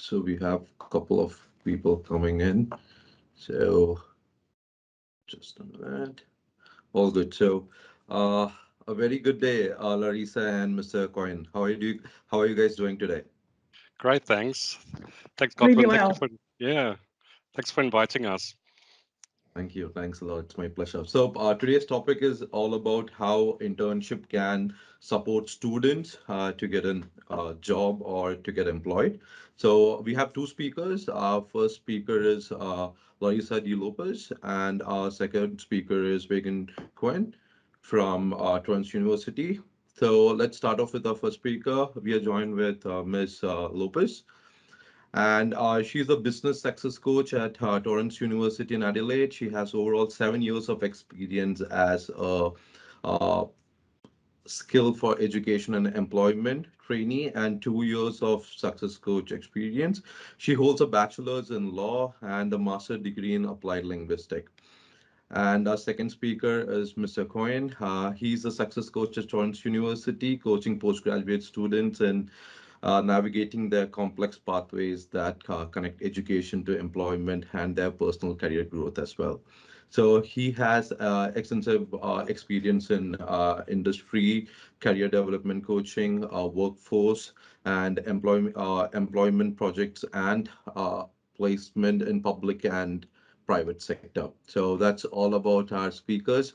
So we have a couple of people coming in. So just a minute. All good. So a very good day, Larissa and Mr. Koen. How are you guys doing today? Great, thanks. Thanks, Really Godwin. well. Thanks for inviting us. Thank you. Thanks a lot. It's my pleasure. So today's topic is all about how internship can support students to get a job or to get employed. So we have two speakers. Our first speaker is Larissa Lopez, and our second speaker is Vaughn Koen from Torrens University. So let's start off with our first speaker. We are joined with Ms. Lopez. And she's a business success coach at Torrens University in Adelaide. She has overall 7 years of experience as a skill for education and employment trainee and 2 years of success coach experience. She holds a bachelor's in law and a master's degree in applied linguistics. And our second speaker is Mr. Koen. He's a success coach at Torrens University, coaching postgraduate students in navigating their complex pathways that connect education to employment and their personal career growth as well. So he has extensive experience in industry, career development coaching, workforce, and employment projects and placement in public and private sector. So that's all about our speakers.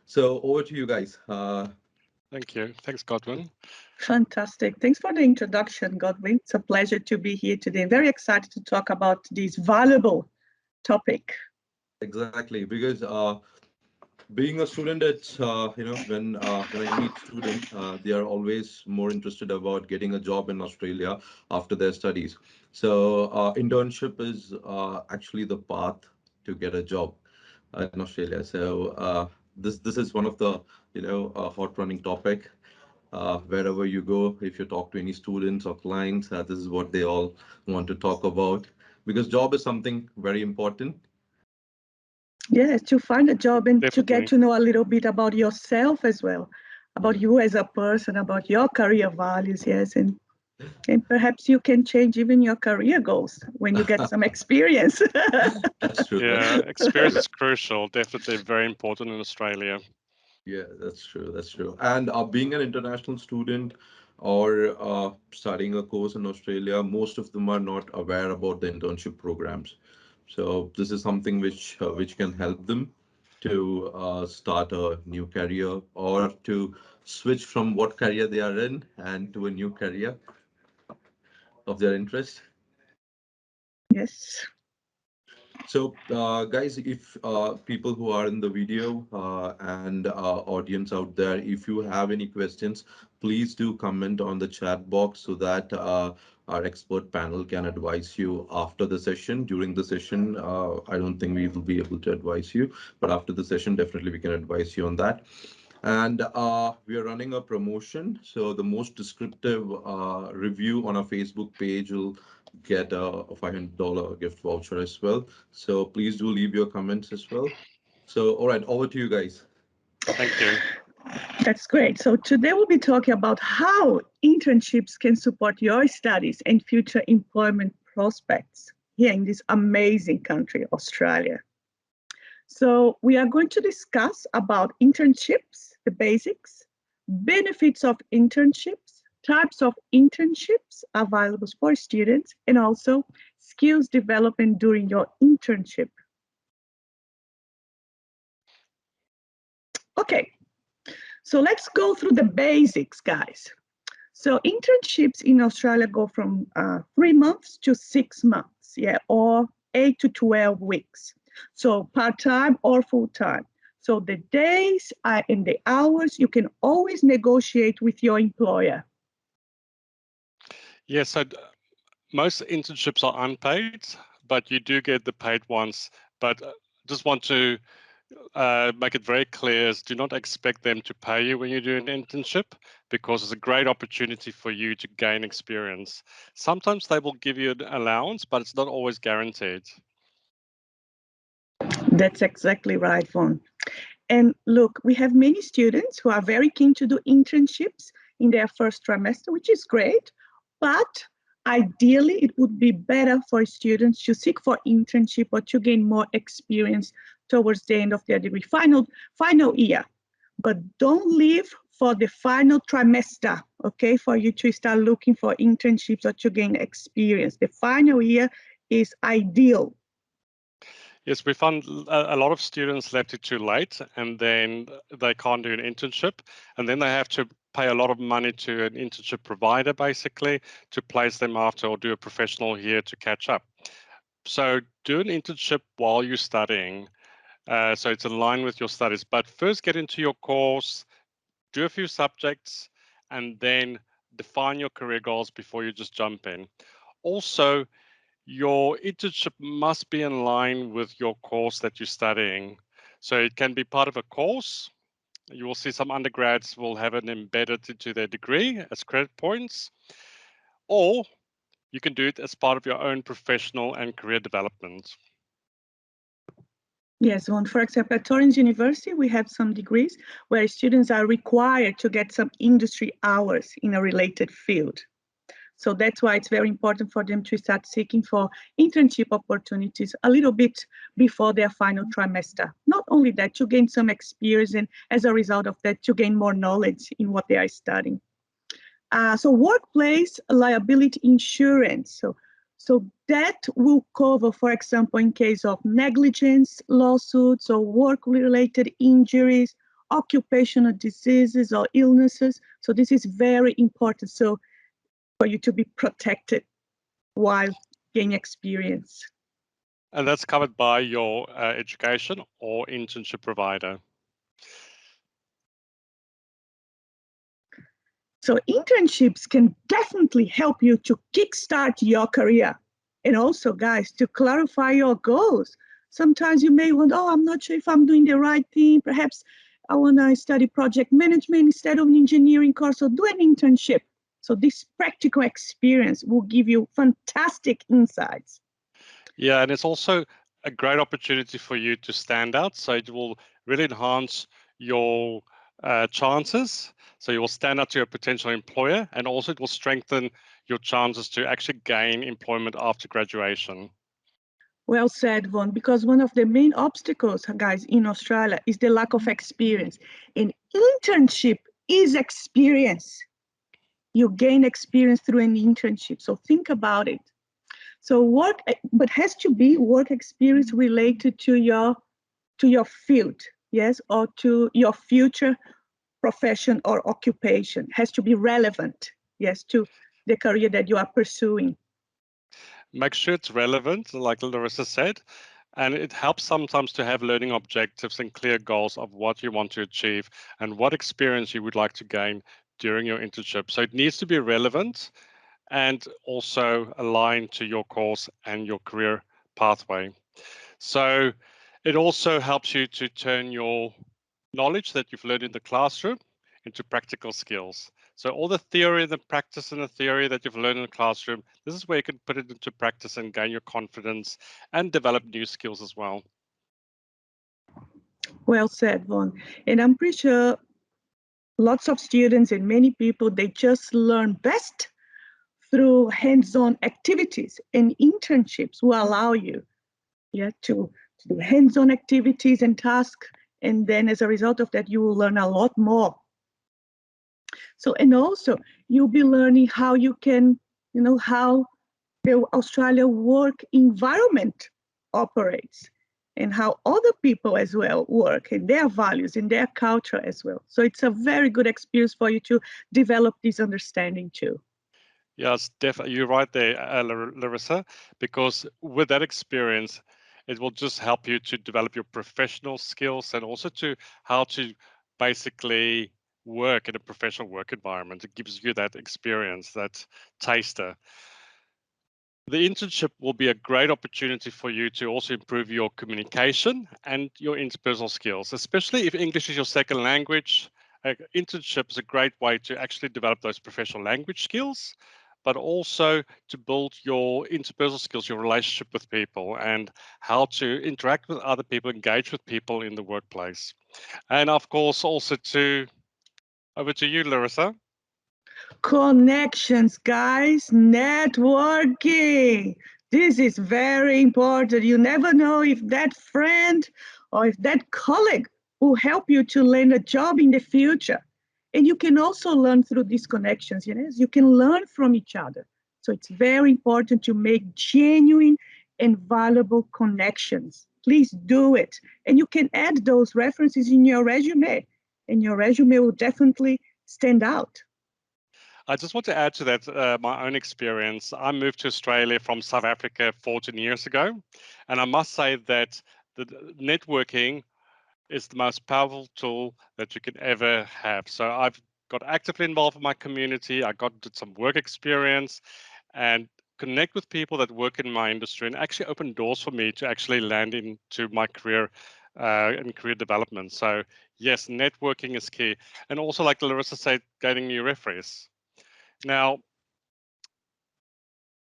So over to you guys. Thank you. Thanks, Godwin. Fantastic. Thanks for the introduction, Godwin. It's a pleasure to be here today. Very excited to talk about this valuable topic. Exactly, because being a student, it's when I meet students, they are always more interested about getting a job in Australia after their studies. So internship is actually the path to get a job in Australia. So this is one of the hot running topic. Wherever you go, if you talk to any students or clients, this is what they all want to talk about, because job is something very important. Yes, to find a job and Definitely. to get to know a little bit about yourself as well, about you as a person, about your career values, yes, and perhaps you can change even your career goals when you get some experience. That's true. Yeah, experience is crucial. Definitely very important in Australia. Yeah, that's true. That's true. And being an international student or studying a course in Australia, most of them are not aware about the internship programs. So this is something which can help them to start a new career or to switch from what career they are in and to a new career of their interest. Yes. So, guys, if people who are in the video and audience out there, if you have any questions, please do comment on the chat box so that our expert panel can advise you after the session. During the session, I don't think we will be able to advise you, but after the session, definitely we can advise you on that. And we are running a promotion. So the most descriptive review on our Facebook page will get a $500 gift voucher as well. So please do leave your comments as well. So, all right, over to you guys. Thank you. That's great. So today we'll be talking about how internships can support your studies and future employment prospects here in this amazing country, Australia. So we are going to discuss about internships, the basics, benefits of internships, types of internships available for students, and also skills development during your internship. Okay, so let's go through the basics, guys. So internships in Australia go from 3 months to 6 months, yeah, or 8 to 12 weeks. So part-time or full-time. So the days and the hours, you can always negotiate with your employer. Yes, so most internships are unpaid, but you do get the paid ones. But just want to make it very clear is do not expect them to pay you when you do an internship, because it's a great opportunity for you to gain experience. Sometimes they will give you an allowance, but it's not always guaranteed. That's exactly right, Vaughn. And look, we have many students who are very keen to do internships in their first trimester, which is great, but ideally, it would be better for students to seek for internship or to gain more experience towards the end of their degree, final year. But don't leave for the final trimester, okay, for you to start looking for internships or to gain experience. The final year is ideal. Yes, we found a lot of students left it too late, and then they can't do an internship, and then they have to pay a lot of money to an internship provider, basically, to place them after or do a professional year to catch up. So do an internship while you're studying, so it's in line with your studies. But first get into your course, do a few subjects, and then define your career goals before you just jump in. Also, your internship must be in line with your course that you're studying. So it can be part of a course. You will see some undergrads will have it embedded into their degree as credit points, or you can do it as part of your own professional and career development. Yes, for example, at Torrens University, we have some degrees where students are required to get some industry hours in a related field. So that's why it's very important for them to start seeking for internship opportunities a little bit before their final trimester. Not only that, to gain some experience, and as a result of that, to gain more knowledge in what they are studying. So workplace liability insurance. So that will cover, for example, in case of negligence lawsuits or work-related injuries, occupational diseases or illnesses. So this is very important. So for you to be protected while gaining experience. And that's covered by your education or internship provider. So internships can definitely help you to kickstart your career. And also, guys, to clarify your goals. Sometimes you may want, oh, I'm not sure if I'm doing the right thing. Perhaps I want to study project management instead of an engineering course, or do an internship. So this practical experience will give you fantastic insights. Yeah, and it's also a great opportunity for you to stand out. So it will really enhance your chances. So you will stand out to your potential employer, and also it will strengthen your chances to actually gain employment after graduation. Well said, Vaughn, because one of the main obstacles, guys, in Australia is the lack of experience. An internship is experience. You gain experience through an internship. So think about it. So work, but has to be work experience related to your field, yes, or to your future profession or occupation. Has to be relevant, yes, to the career that you are pursuing. Make sure it's relevant, like Larissa said, and it helps sometimes to have learning objectives and clear goals of what you want to achieve and what experience you would like to gain during your internship. So it needs to be relevant and also aligned to your course and your career pathway. So it also helps you to turn your knowledge that you've learned in the classroom into practical skills. So all the theory, the practice and the theory that you've learned in the classroom, this is where you can put it into practice and gain your confidence and develop new skills as well. Well said, Vaughn. And I'm pretty sure lots of students and many people, they just learn best through hands-on activities, and internships will allow you to do hands-on activities and tasks. And then as a result of that, you will learn a lot more. So, and also you'll be learning how you can, how the Australia work environment operates and how other people as well work and their values and their culture as well. So it's a very good experience for you to develop this understanding too. Yes, definitely. You're right there, Larissa, because with that experience, it will just help you to develop your professional skills and also to how to basically work in a professional work environment. It gives you that experience, that taster. The internship will be a great opportunity for you to also improve your communication and your interpersonal skills, especially if English is your second language. Internship is a great way to actually develop those professional language skills, but also to build your interpersonal skills, your relationship with people, and how to interact with other people, engage with people in the workplace. And of course, also over to you, Larissa. Connections, guys, networking. This is very important. You never know if that friend or if that colleague will help you to land a job in the future. And you can also learn through these connections. You can learn from each other. So it's very important to make genuine and valuable connections. Please do it. And you can add those references in your resume, and your resume will definitely stand out. I just want to add to that my own experience. I moved to Australia from South Africa 14 years ago, and I must say that the networking is the most powerful tool that you can ever have. So I've got actively involved in my community. I did some work experience and connect with people that work in my industry, and actually open doors for me to actually land into my career and career development. So yes, networking is key. And also, like Larissa said, getting new referees. Now,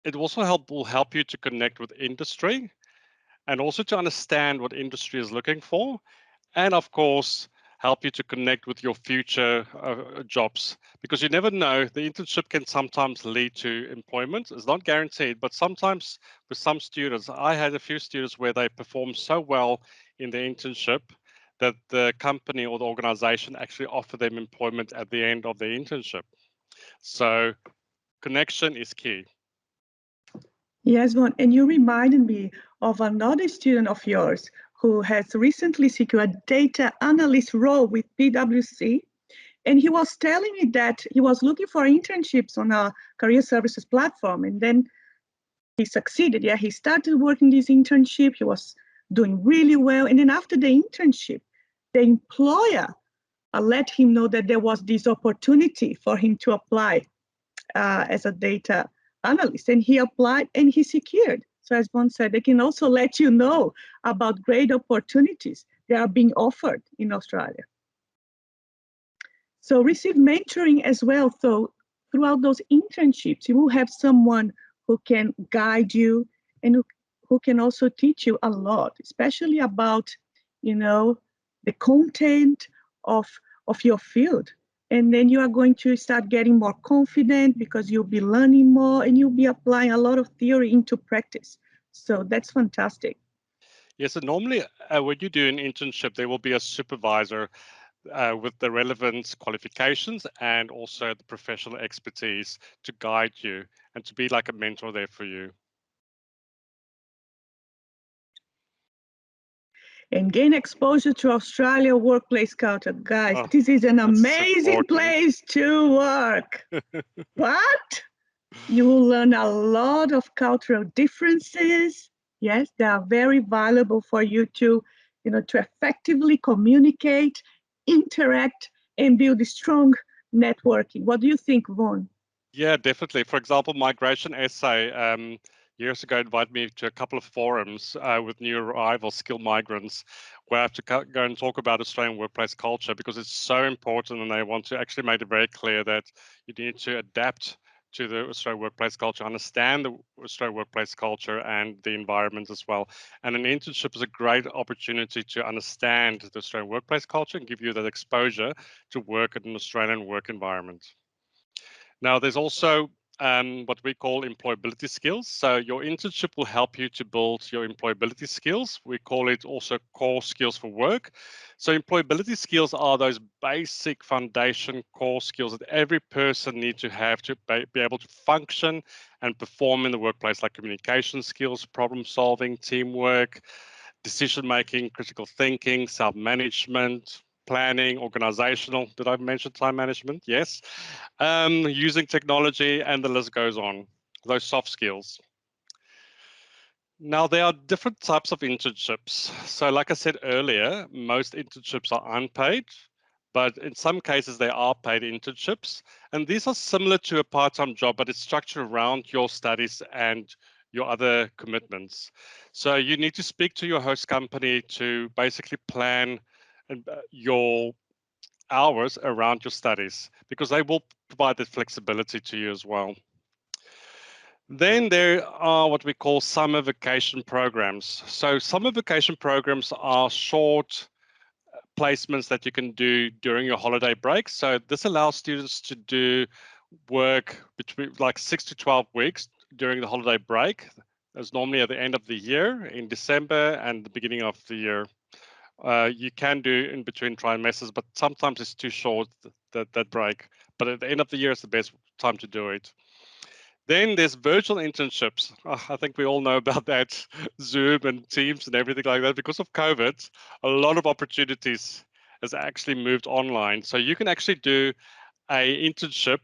it also will help you to connect with industry and also to understand what industry is looking for. And of course, help you to connect with your future jobs, because you never know, the internship can sometimes lead to employment. It's not guaranteed, but sometimes with some students, I had a few students where they performed so well in the internship that the company or the organization actually offered them employment at the end of the internship. So connection is key. Yes, Vaughn, and you reminded me of another student of yours who has recently secured a data analyst role with PwC. And he was telling me that he was looking for internships on a career services platform. And then he succeeded. Yeah, he started working this internship. He was doing really well. And then after the internship, the employer let him know that there was this opportunity for him to apply as a data analyst. And he applied and he secured. So as Vaughn said, they can also let you know about great opportunities that are being offered in Australia. So receive mentoring as well. So throughout those internships, you will have someone who can guide you and who can also teach you a lot, especially about, the content of your field. And then you are going to start getting more confident because you'll be learning more and you'll be applying a lot of theory into practice. So that's fantastic. Yes, and normally when you do an internship, there will be a supervisor with the relevant qualifications and also the professional expertise to guide you and to be like a mentor there for you. And gain exposure to Australia workplace culture. Guys, this is an amazing place to work. But you will learn a lot of cultural differences. Yes, they are very valuable for you to effectively communicate, interact, and build a strong networking. What do you think, Vaughn? Yeah, definitely. For example, Migration SA years ago invited me to a couple of forums with new arrival skilled migrants where I have to go and talk about Australian workplace culture, because it's so important, and they want to actually make it very clear that you need to adapt to the Australian workplace culture, understand the Australian workplace culture and the environment as well. And an internship is a great opportunity to understand the Australian workplace culture and give you that exposure to work in an Australian work environment. Now, there's also what we call employability skills. So your internship will help you to build your employability skills. We call it also core skills for work. So employability skills are those basic foundation core skills that every person needs to have to be able to function and perform in the workplace, like communication skills, problem solving, teamwork, decision making, critical thinking, self-management, planning, organizational. Did I mention time management? Yes. Using technology, and the list goes on. Those soft skills. Now, there are different types of internships. So like I said earlier, most internships are unpaid, but in some cases they are paid internships. And these are similar to a part-time job, but it's structured around your studies and your other commitments. So you need to speak to your host company to basically plan your hours around your studies, because they will provide that flexibility to you as well. Then there are what we call summer vacation programs. So summer vacation programs are short placements that you can do during your holiday break. So this allows students to do work between like 6 to 12 weeks during the holiday break. That's normally at the end of the year in December and the beginning of the year. You can do in between trimesters, but sometimes it's too short, that break. But at the end of the year is the best time to do it. Then there's virtual internships. I think we all know about that, Zoom and Teams and everything like that. Because of COVID, a lot of opportunities has actually moved online. So you can actually do a internship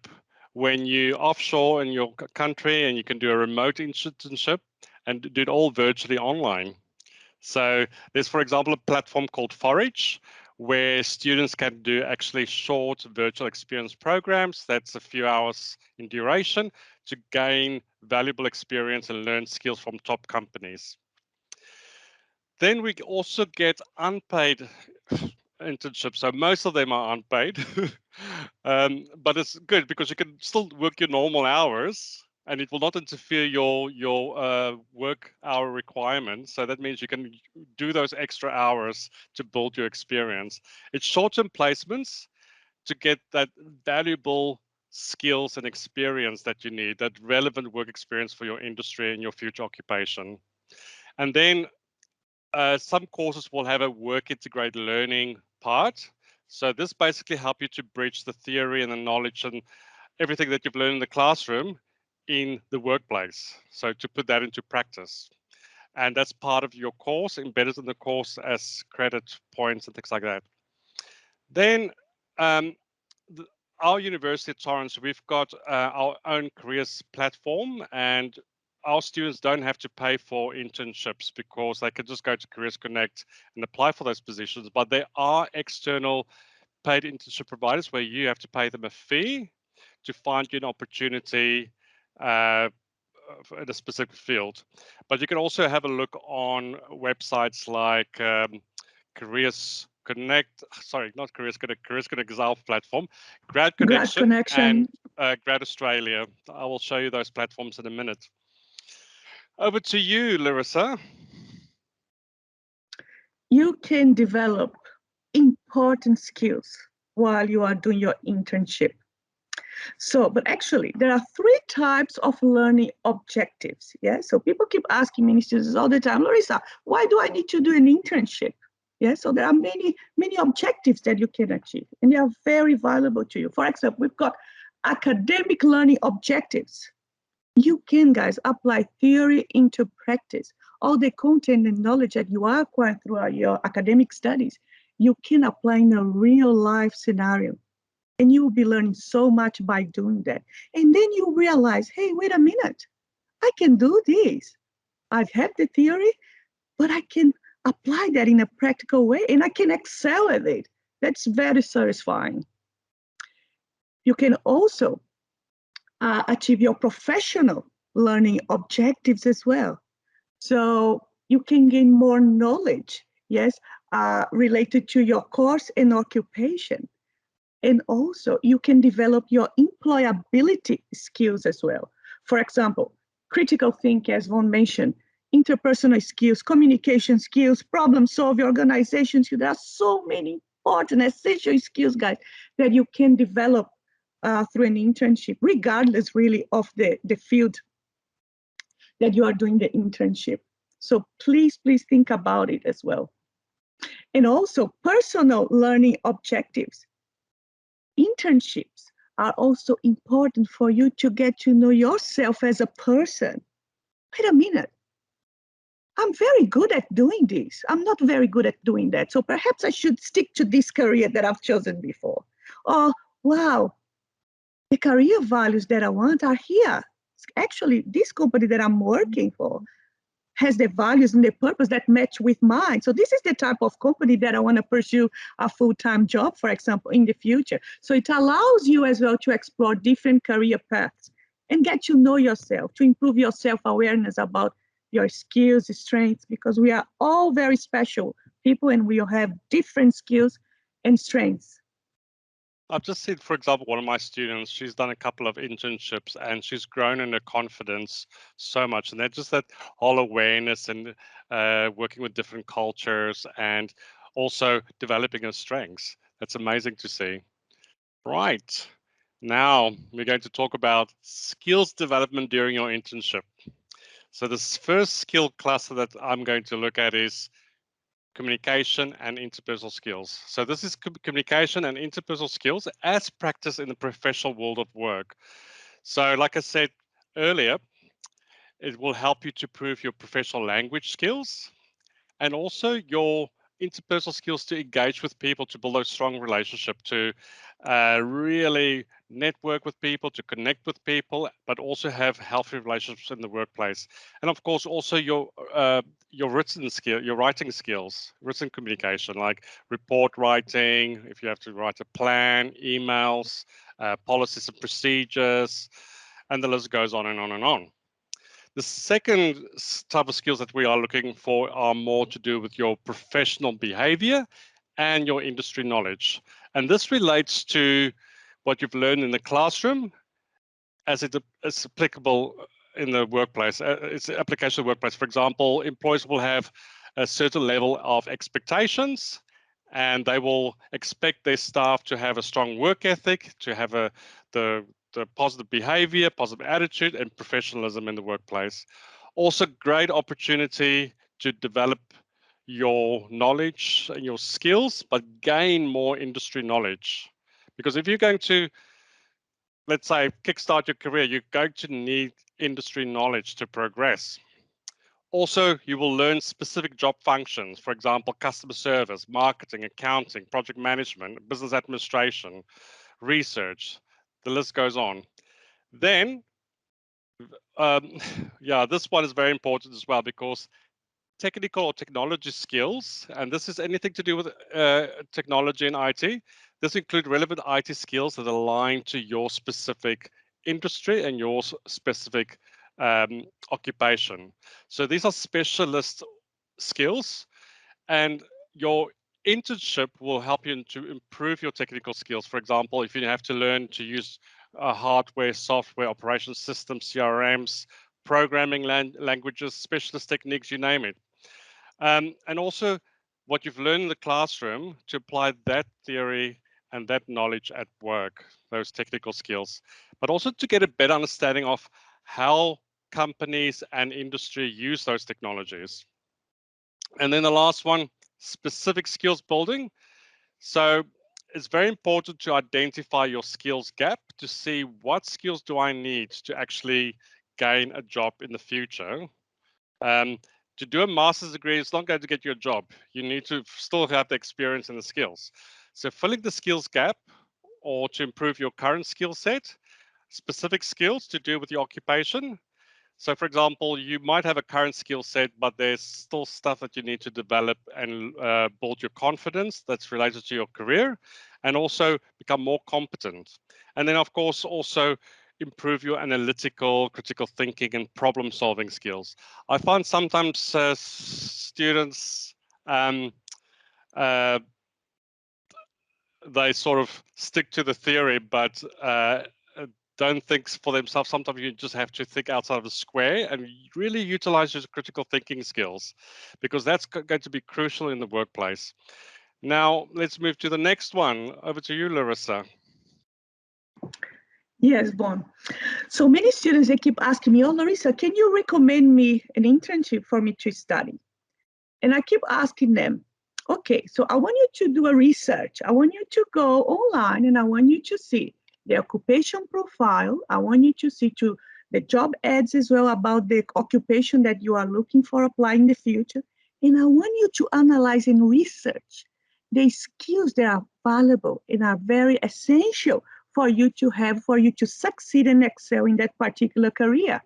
when you're offshore in your country, and you can do a remote internship and do it all virtually online. So there's, for example, a platform called Forage, where students can do actually short virtual experience programs. That's a few hours in duration to gain valuable experience and learn skills from top companies. Then we also get unpaid internships. So most of them are unpaid, but it's good because you can still work your normal hours and it will not interfere your work hour requirements. So that means you can do those extra hours to build your experience. It's short-term placements to get that valuable skills and experience that you need, that relevant work experience for your industry and your future occupation. And then some courses will have a work integrated learning part. So this basically helps you to bridge the theory and the knowledge and everything that you've learned in the classroom in the workplace. So to put that into practice. And that's part of your course, embedded in the course as credit points and things like that. Then our university at Torrens, we've got our own careers platform, and our students don't have to pay for internships because they can just go to Careers Connect and apply for those positions. But there are external paid internship providers where you have to pay them a fee to find you an opportunity in a specific field. But you can also have a look on websites like Careers Connect, sorry, not Careers Connect, Careers Connect is our platform, Grad Connection, and Grad Australia. I will show you those platforms in a minute. Over to you, Larissa. You can develop important skills while you are doing your internship. So, but actually, there are 3 types of learning objectives. Yeah. So people keep asking me, students all the time, Larissa, why do I need to do an internship? Yeah. So there are many objectives that you can achieve, and they are very valuable to you. For example, we've got academic learning objectives. You can, guys, apply theory into practice. All the content and knowledge that you are acquiring throughout your academic studies, you can apply in a real life scenario. And you will be learning so much by doing that. And then you realize, hey, wait a minute, I can do this. I've had the theory, but I can apply that in a practical way and I can excel at it. That's very satisfying. You can also achieve your professional learning objectives as well. So you can gain more knowledge, yes, related to your course and occupation. And also you can develop your employability skills as well. For example, critical thinking, as Vaughn mentioned, interpersonal skills, communication skills, problem solving, organization skills. There are so many important, essential skills, guys, that you can develop through an internship, regardless really of the field that you are doing the internship. So please think about it as well. And also personal learning objectives. Internships are also important for you to get to know yourself as a person. Wait a minute. I'm very good at doing this. I'm not very good at doing that. So perhaps I should stick to this career that I've chosen before. Or, wow, the career values that I want are here. Actually, this company that I'm working for has the values and the purpose that match with mine. So this is the type of company that I want to pursue a full-time job, for example, in the future. So it allows you as well to explore different career paths and get to know yourself, to improve your self-awareness about your skills, strengths, because we are all very special people and we all have different skills and strengths. I've just seen, for example, one of my students, she's done a couple of internships and she's grown in her confidence so much. And that's just that whole awareness and working with different cultures and also developing her strengths. That's amazing to see. Right. Now we're going to talk about skills development during your internship. So this first skill cluster that I'm going to look at is communication and interpersonal skills. So this is communication and interpersonal skills as practiced in the professional world of work. So like I said earlier, it will help you to improve your professional language skills and also your interpersonal skills to engage with people, to build a strong relationship, to really network with people, to connect with people, but also have healthy relationships in the workplace. And of course, also your written skill, your writing skills, written communication, like report writing, if you have to write a plan, emails, policies and procedures, and the list goes on and on and on. The second type of skills that we are looking for are more to do with your professional behavior and your industry knowledge. And this relates to what you've learned in the classroom as it's applicable in the workplace. It's an application of the workplace. For example, employees will have a certain level of expectations and they will expect their staff to have a strong work ethic, to have the positive behavior, positive attitude, and professionalism in the workplace. Also, great opportunity to develop your knowledge and your skills, but gain more industry knowledge. Because if you're going to, let's say, kickstart your career, you're going to need industry knowledge to progress. Also, you will learn specific job functions, for example, customer service, marketing, accounting, project management, business administration, research. The list goes on. Then, yeah, this one is very important as well because technical or technology skills, and this is anything to do with technology and IT. This includes relevant IT skills that align to your specific industry and your specific occupation. So these are specialist skills, and your internship will help you to improve your technical skills. For example, if you have to learn to use hardware, software, operation systems, CRMs, programming languages, specialist techniques, you name it. And also what you've learned in the classroom to apply that theory and that knowledge at work, those technical skills, but also to get a better understanding of how companies and industry use those technologies. And then the last one, specific skills building. So it's very important to identify your skills gap to see what skills do I need to actually gain a job in the future. To do a master's degree, it's not going to get you a job. You need to still have the experience and the skills. So filling the skills gap or to improve your current skill set, specific skills to do with your occupation. So for example, you might have a current skill set, but there's still stuff that you need to develop and build your confidence that's related to your career and also become more competent. And then of course, also improve your analytical, critical thinking and problem solving skills. I find sometimes students, they sort of stick to the theory, but don't think for themselves. Sometimes you just have to think outside of the square and really utilize your critical thinking skills because that's going to be crucial in the workplace. Now, let's move to the next one. Over to you, Larissa. Yes, Vaughn. So many students, they keep asking me, oh, Larissa, can you recommend me an internship for me to study? And I keep asking them, okay, so I want you to do a research. I want you to go online and I want you to see the occupation profile. I want you to see to the job ads as well about the occupation that you are looking for applying in the future. And I want you to analyze and research the skills that are valuable and are very essential for you to have, for you to succeed and excel in that particular career.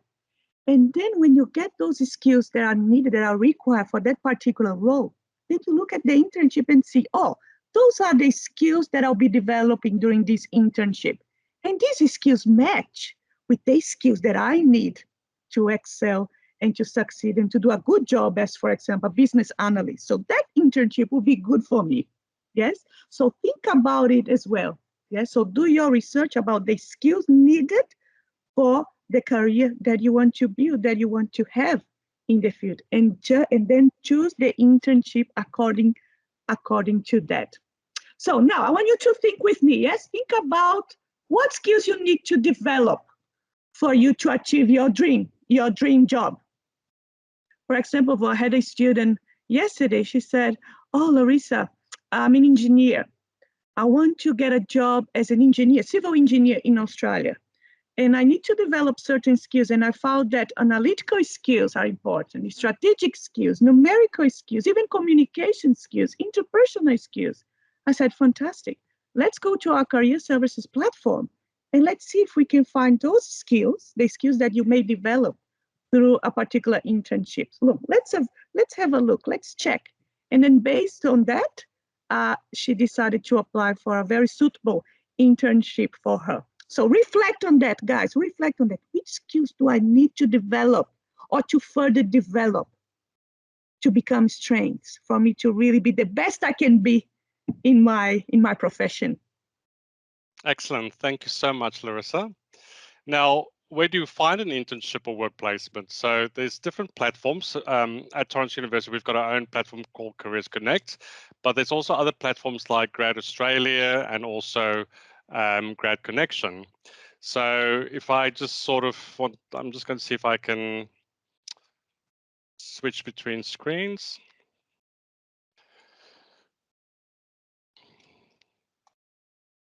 And then when you get those skills that are needed, that are required for that particular role, then you look at the internship and see, oh, those are the skills that I'll be developing during this internship. And these skills match with the skills that I need to excel and to succeed and to do a good job as, for example, a business analyst. So that internship will be good for me. Yes. So think about it as well. Yes. So do your research about the skills needed for the career that you want to build, that you want to have in the field, and then choose the internship according to that. So now I want you to think with me. Yes, think about What skills you need to develop for you to achieve your dream job? For example, I had a student yesterday, she said, oh, Larissa, I'm an engineer. I want to get a job as an engineer, civil engineer in Australia. And I need to develop certain skills. And I found that analytical skills are important, strategic skills, numerical skills, even communication skills, interpersonal skills. I said, fantastic. Let's go to our career services platform and let's see if we can find those skills, the skills that you may develop through a particular internship. Look, let's have a look, let's check. And then based on that, she decided to apply for a very suitable internship for her. So reflect on that, guys, reflect on that. Which skills do I need to develop or to further develop to become strengths for me to really be the best I can be in my profession? Excellent. Thank you so much, Larissa. Now, where do you find an internship or work placement? So there's different platforms. At Torrens University, we've got our own platform called Careers Connect, but there's also other platforms like Grad Australia and also Grad Connection. So if I just sort of want, I'm just going to see if I can switch between screens.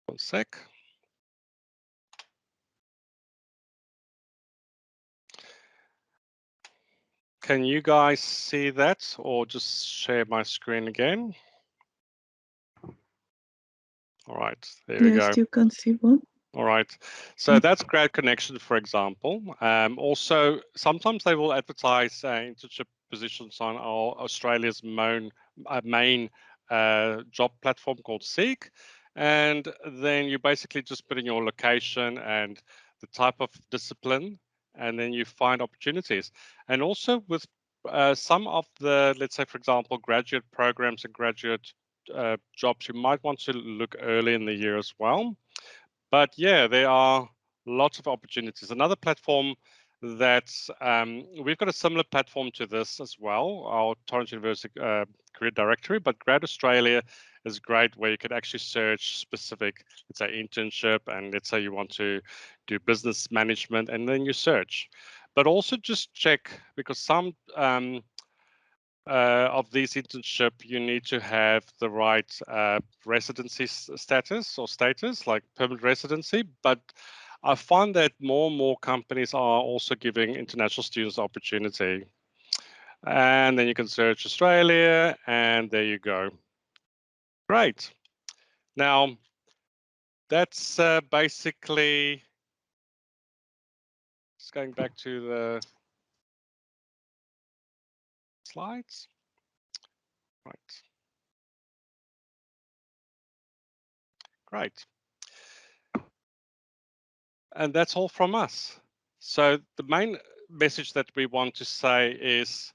One sec. Can you guys see that, or just share my screen again? All right, there we go. Yes, you can see one. All right, so that's Grad Connection, for example. Also, sometimes they will advertise internship positions on our Australia's main job platform called 𝐬𝐨𝐫𝐞, and then you basically just put in your location and the type of discipline, and then you find opportunities. And also with some of the, let's say, for example, graduate programs and graduate jobs, you might want to look early in the year as well. But yeah, there are lots of opportunities. Another platform that we've got a similar platform to this as well, our Torrens University Career Directory, but Grad Australia is great where you can actually search specific, let's say, internship, and let's say you want to do business management, and then you search. But also just check, because some of these internship, you need to have the right residency status, like permanent residency. But I find that more and more companies are also giving international students opportunity. And then you can search Australia, and there you go. Great. Now, that's basically, just going back to the slides. Right. Great. And that's all from us. So the main message that we want to say is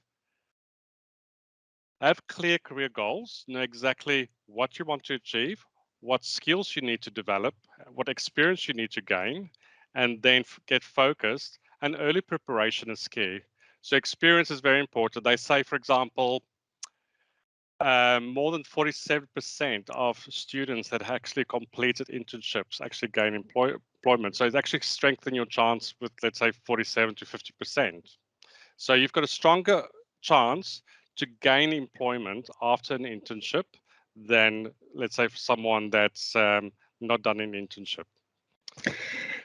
have clear career goals, know exactly what you want to achieve, what skills you need to develop, what experience you need to gain, and then get focused. And early preparation is key. So experience is very important. They say, for example, more than 47% of students that actually completed internships actually gain employment. So it's actually strengthen your chance with, let's say, 47 to 50%. So you've got a stronger chance to gain employment after an internship than, let's say, for someone that's not done an internship.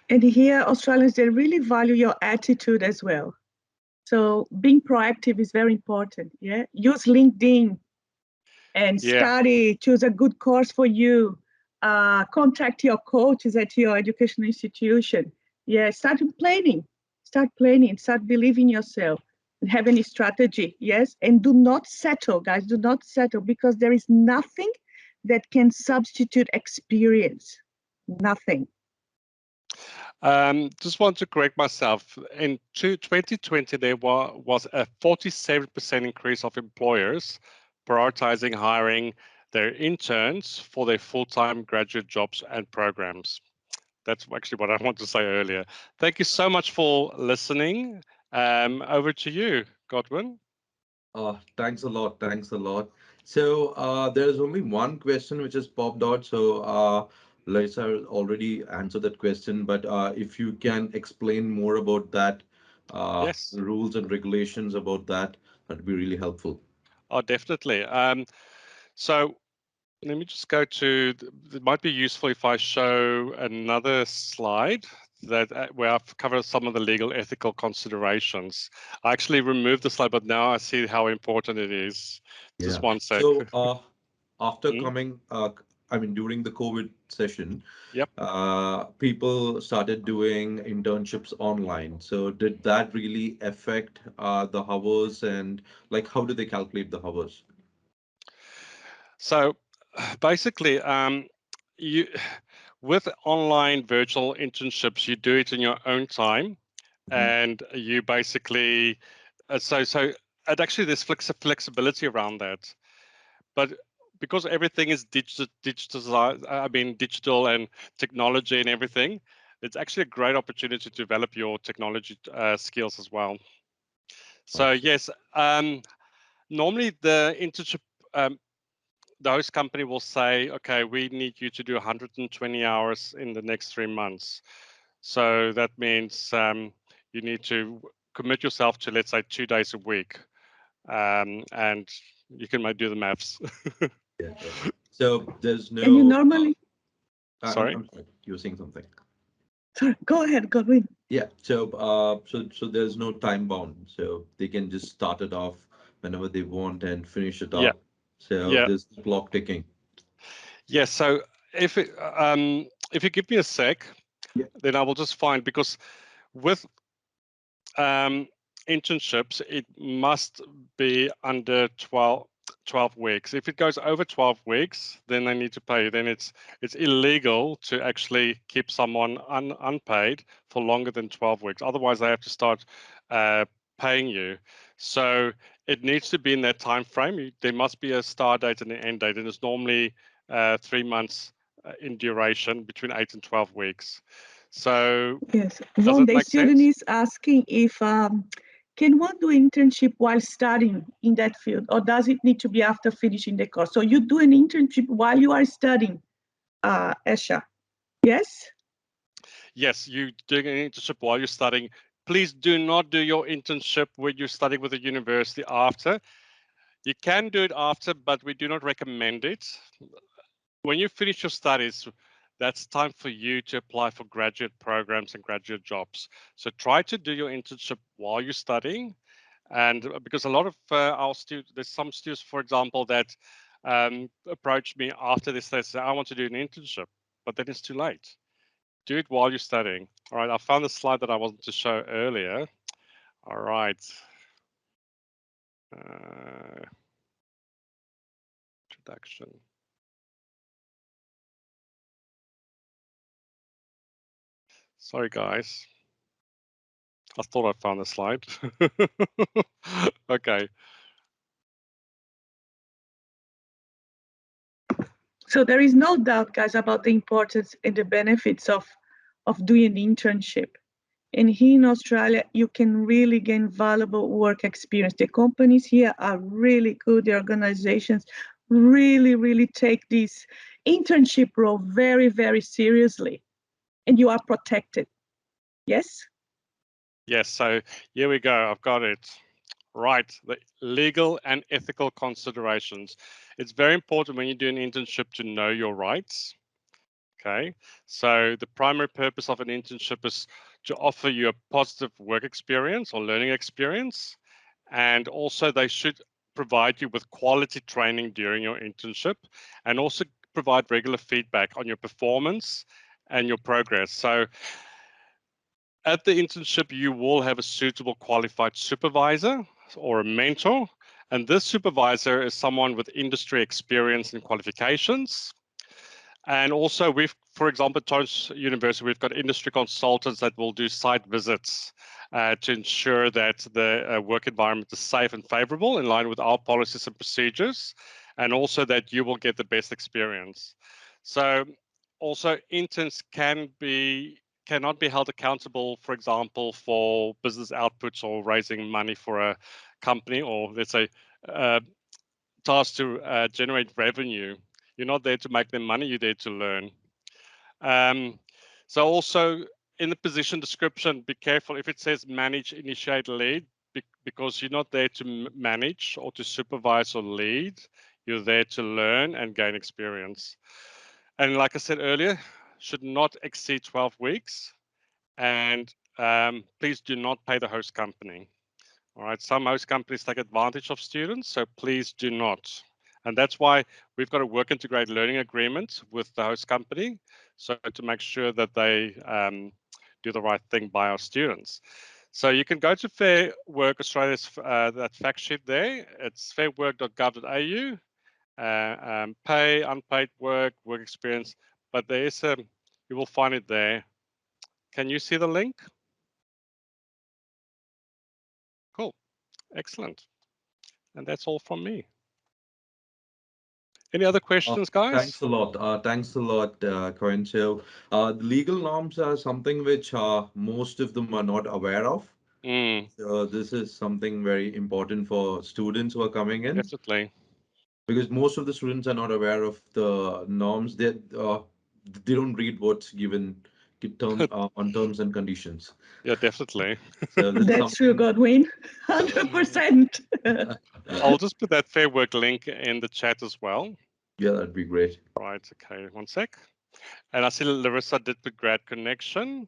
And here, Australians, they really value your attitude as well. So being proactive is very important. Yeah, use LinkedIn and study. Choose a good course for you. Contact your coaches at your educational institution. Yeah, start planning. Start believing in yourself and have any strategy. Yes, and do not settle, guys. Do not settle, because there is nothing that can substitute experience. Nothing. Just want to correct myself. In 2020, there was a 47% increase of employers prioritizing hiring their interns for their full-time graduate jobs and programs. That's actually what I want to say earlier. Thank you so much for listening. Over to you, Godwin. Thanks a lot. Thanks a lot. So there's only one question which has popped out. So Larissa already answered that question, but if you can explain more about that, Yes. rules and regulations about that, that'd be really helpful. Oh, definitely. So let me just go to, it might be useful if I show another slide that where I've covered some of the legal ethical considerations. I actually removed the slide, but now I see how important it is. Just Yeah. one sec. So after Mm, coming, I mean, during the COVID session, Yep. people started doing internships online. So did that really affect the hours, and like how do they calculate the hours? So basically, you with online virtual internships, you do it in your own time, Mhm. and you basically so and actually there's flexibility around that, but because everything is digital and technology and everything, it's actually a great opportunity to develop your technology skills as well. So Awesome. yes, normally the internship the host company will say, okay, we need you to do 120 hours in the next 3 months. So that means you need to commit yourself to, let's say, 2 days a week. And you can do the maths. Yeah, yeah. So there's And you no. normally, Sorry? I'm sorry. You were saying something. sorry, go ahead, Godwin. Yeah. So so there's no time bound. So they can just start it off whenever they want and finish it Yeah, up. So yeah. there's the clock ticking. Yeah, so if you give me a sec, Yeah. then I will just find, because with um, internships, it must be under 12 weeks. If it goes over 12 weeks, then they need to pay. Then it's illegal to actually keep someone unpaid for longer than 12 weeks. Otherwise, they have to start paying you. So it needs to be in that time frame. There must be a start date and an end date, and it's normally 3 months in duration, between 8 and 12 weeks. So Yes, does Vaughn, it the make student sense? is asking if can one do internship while studying in that field, or does it need to be after finishing the course? So you do an internship while you are studying, Esha. Yes? Yes, you doing an internship while you're studying. Please do not do your internship when you're studying with a university after. You can do it after, but we do not recommend it. When you finish your studies, that's time for you to apply for graduate programs and graduate jobs. So try to do your internship while you're studying. And because a lot of our students, there's some students, for example, that approach me after this, they say, I want to do an internship, but then it's too late. Do it while you're studying. All right, I found the slide that I wanted to show earlier. All right. Introduction. Sorry, guys. I thought I found the slide. Okay. So there is no doubt, guys, about the importance and the benefits of doing an internship. And here in Australia, you can really gain valuable work experience. The companies here are really good. The organizations really, really take this internship role very, very seriously. And you are protected. Yes? Yes, so here we go. I've got it. Right, the legal and ethical considerations. It's very important when you do an internship to know your rights. Okay, so the primary purpose of an internship is to offer you a positive work experience or learning experience. And also they should provide you with quality training during your internship, and also provide regular feedback on your performance and your progress. So at the internship, you will have a suitable qualified supervisor or a mentor. And this supervisor is someone with industry experience and qualifications. And also for example, at Torrens University, we've got industry consultants that will do site visits to ensure that the work environment is safe and favorable in line with our policies and procedures, and also that you will get the best experience. So also interns cannot be held accountable, for example, for business outputs or raising money for a company, or let's say tasked to generate revenue. You're not there to make them money, you're there to learn. So also in the position description, be careful if it says manage, initiate, lead, because you're not there to manage or to supervise or lead. You're there to learn and gain experience. And like I said earlier, should not exceed 12 weeks. And please do not pay the host company. All right, some host companies take advantage of students, so please do not. And that's why we've got a work integrated learning agreement with the host company, so to make sure that they do the right thing by our students. So you can go to Fair Work Australia's that fact sheet there. It's fairwork.gov.au. Pay, unpaid work, work experience, but there is you will find it there. Can you see the link? Cool, excellent. And that's all from me. Any other questions, guys? Thanks a lot. Thanks a lot, Koen. So, the legal norms are something which most of them are not aware of. So this is something very important for students who are coming in. Definitely. Because most of the students are not aware of the norms. They don't read what's given on terms and conditions. Yeah, definitely. So that's true, Godwin. 100%. I'll just put that Fair Work link in the chat as well. Yeah, that'd be great. Right, okay, one sec. And I see Larissa did put Grad Connection.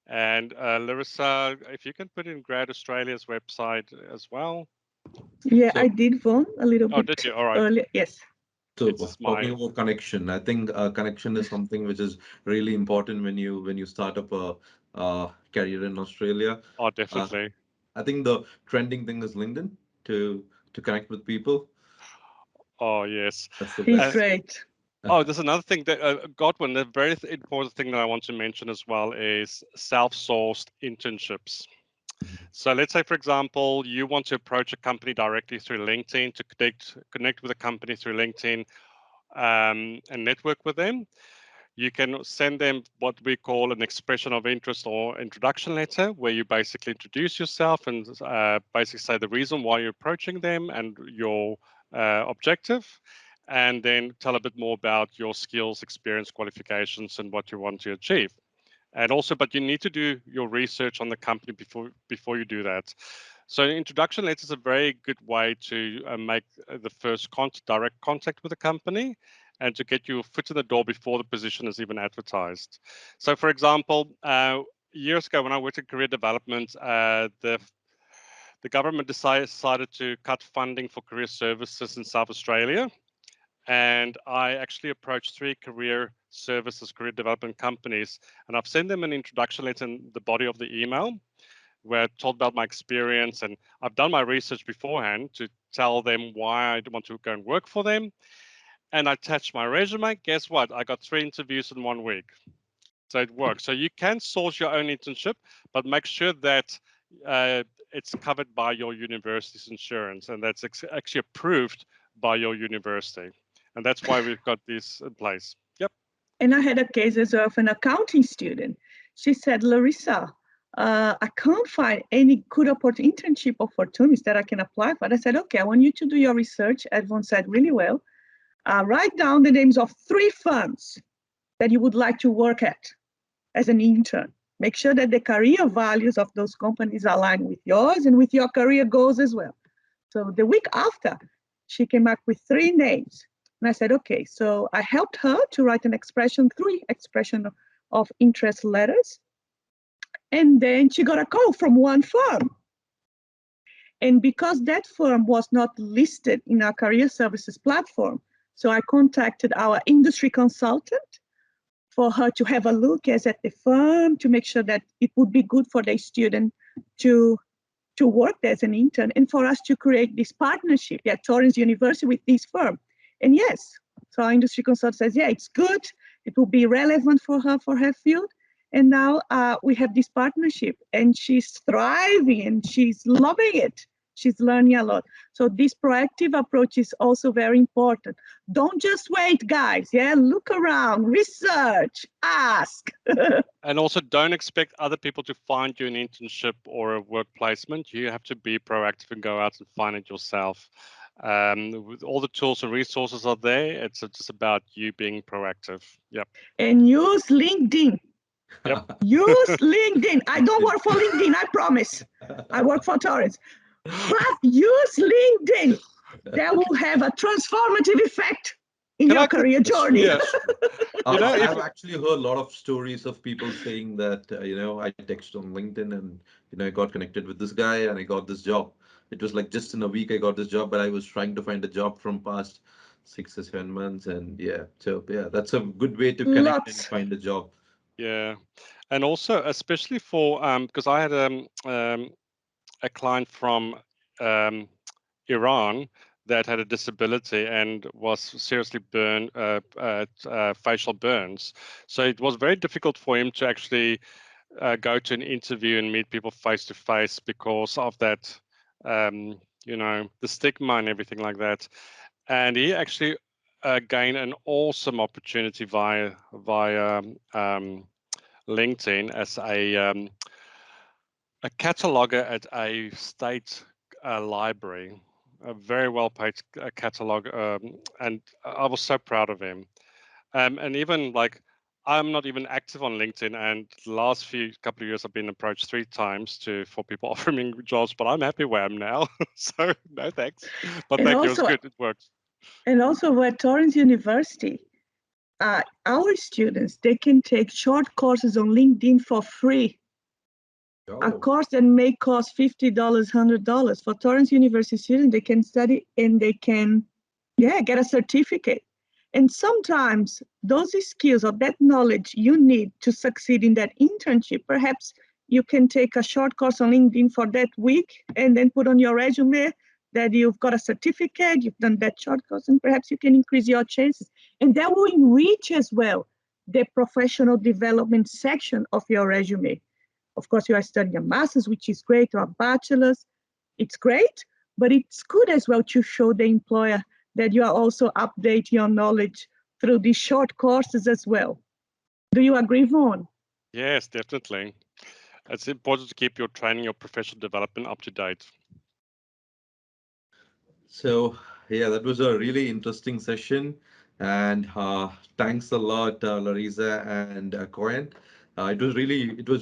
And Larissa, if you can put in Grad Australia's website as well. Yeah, so, I did, Vaughn, a little bit did you? All right. earlier. Yes. So talking about connection, I think connection is something which is really important when you start up a career in Australia. Oh, definitely. I think the trending thing is LinkedIn to connect with people. Oh, yes. That's the best. He's great. Oh, there's another thing that Godwin, the very important thing that I want to mention as well is self-sourced internships. So let's say, for example, you want to approach a company directly through LinkedIn to connect with a company through LinkedIn and network with them. You can send them what we call an expression of interest or introduction letter, where you basically introduce yourself and basically say the reason why you're approaching them and your objective, and then tell a bit more about your skills, experience, qualifications, and what you want to achieve. And also, but you need to do your research on the company before you do that. So an introduction letter is a very good way to make the first direct contact with the company and to get your foot in the door before the position is even advertised. So for example, years ago when I worked in career development, the government decided to cut funding for career services in South Australia. And I actually approached 3 career services, career development companies, and I've sent them an introduction letter in the body of the email where I told about my experience, and I've done my research beforehand to tell them why I want to go and work for them. And I attached my resume. Guess what? I got 3 interviews in 1 week. So it works. So you can source your own internship, but make sure that it's covered by your university's insurance, and that's actually approved by your university. And that's why we've got this in place. Yep. And I had a case as well of an accounting student. She said, Larissa, I can't find any good internship opportunities that I can apply for. I said, okay, I want you to do your research, as Vaughn said really well. Write down the names of 3 firms that you would like to work at as an intern. Make sure that the career values of those companies align with yours and with your career goals as well. So the week after, she came back with 3 names. And I said, okay, so I helped her to write 3 expression of interest letters. And then she got a call from 1 firm. And because that firm was not listed in our career services platform, so I contacted our industry consultant for her to have a look at the firm to make sure that it would be good for the student to work there as an intern and for us to create this partnership at Torrens University with this firm. And yes, so our industry consultant says, yeah, it's good. It will be relevant for her field. And now we have this partnership and she's thriving and she's loving it. She's learning a lot. So this proactive approach is also very important. Don't just wait, guys. Yeah, look around, research, ask. And also don't expect other people to find you an internship or a work placement. You have to be proactive and go out and find it yourself. With all the tools and resources are there. It's just about you being proactive. Yep. And use LinkedIn. Yep. Use LinkedIn. I don't work for LinkedIn, I promise. I work for Torrens. But use LinkedIn. That will have a transformative effect in your career journey. Yeah. I've actually heard a lot of stories of people saying that, I texted on LinkedIn and, I got connected with this guy and I got this job. It was like just in a week I got this job, but I was trying to find a job from past 6 or 7 months. And that's a good way to connect and find a job. Yeah. And also, especially for, because I had a client from Iran that had a disability and was seriously burned, facial burns. So it was very difficult for him to actually go to an interview and meet people face to face because of that, the stigma and everything like that. And he actually gained an awesome opportunity via LinkedIn as a cataloger at a state library, a very well-paid catalog, and I was so proud of him. And even like, I'm not even active on LinkedIn, and the last couple of years I've been approached 3 times for people offering me jobs, but I'm happy where I'm now. So no thanks. But thank you, it's good, it works. And also at Torrens University, our students, they can take short courses on LinkedIn for free. A course that may cost $50, $100. For Torrens University students, they can study and they can, get a certificate. And sometimes those skills or that knowledge you need to succeed in that internship, perhaps you can take a short course on LinkedIn for that week and then put on your resume that you've got a certificate, you've done that short course, and perhaps you can increase your chances. And that will enrich as well the professional development section of your resume. Of course, you are studying a master's, which is great, or a bachelor's. It's great, but it's good as well to show the employer that you are also updating your knowledge through these short courses as well. Do you agree, Vaughn? Yes, definitely. It's important to keep your training, your professional development up to date. So, that was a really interesting session. And thanks a lot, Larissa and Koen. It was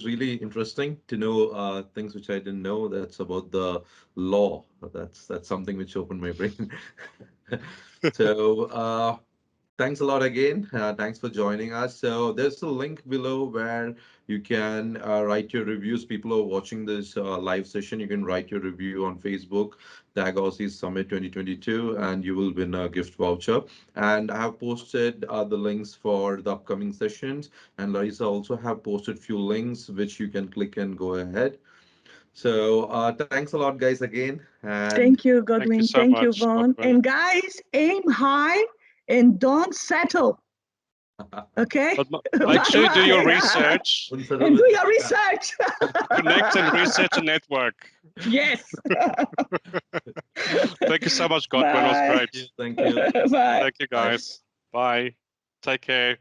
really interesting to know things which I didn't know. That's about the law. That's something which opened my brain. So thanks a lot again. Thanks for joining us. So there's a link below where you can write your reviews. People who are watching this live session, you can write your review on Facebook, tag Aussizz Summit 2022, and you will win a gift voucher. And I have posted the links for the upcoming sessions. And Larissa also have posted few links which you can click and go ahead. So thanks a lot, guys, again. And thank you, Godwin. Thank you, Vaughn. Godwin. And guys, aim high and don't settle. Okay? But make sure you do your research. And do your research. Connect and research a network. Yes. Thank you so much, Godwin. It was great. Thank you. Bye. Thank you, guys. Bye. Take care.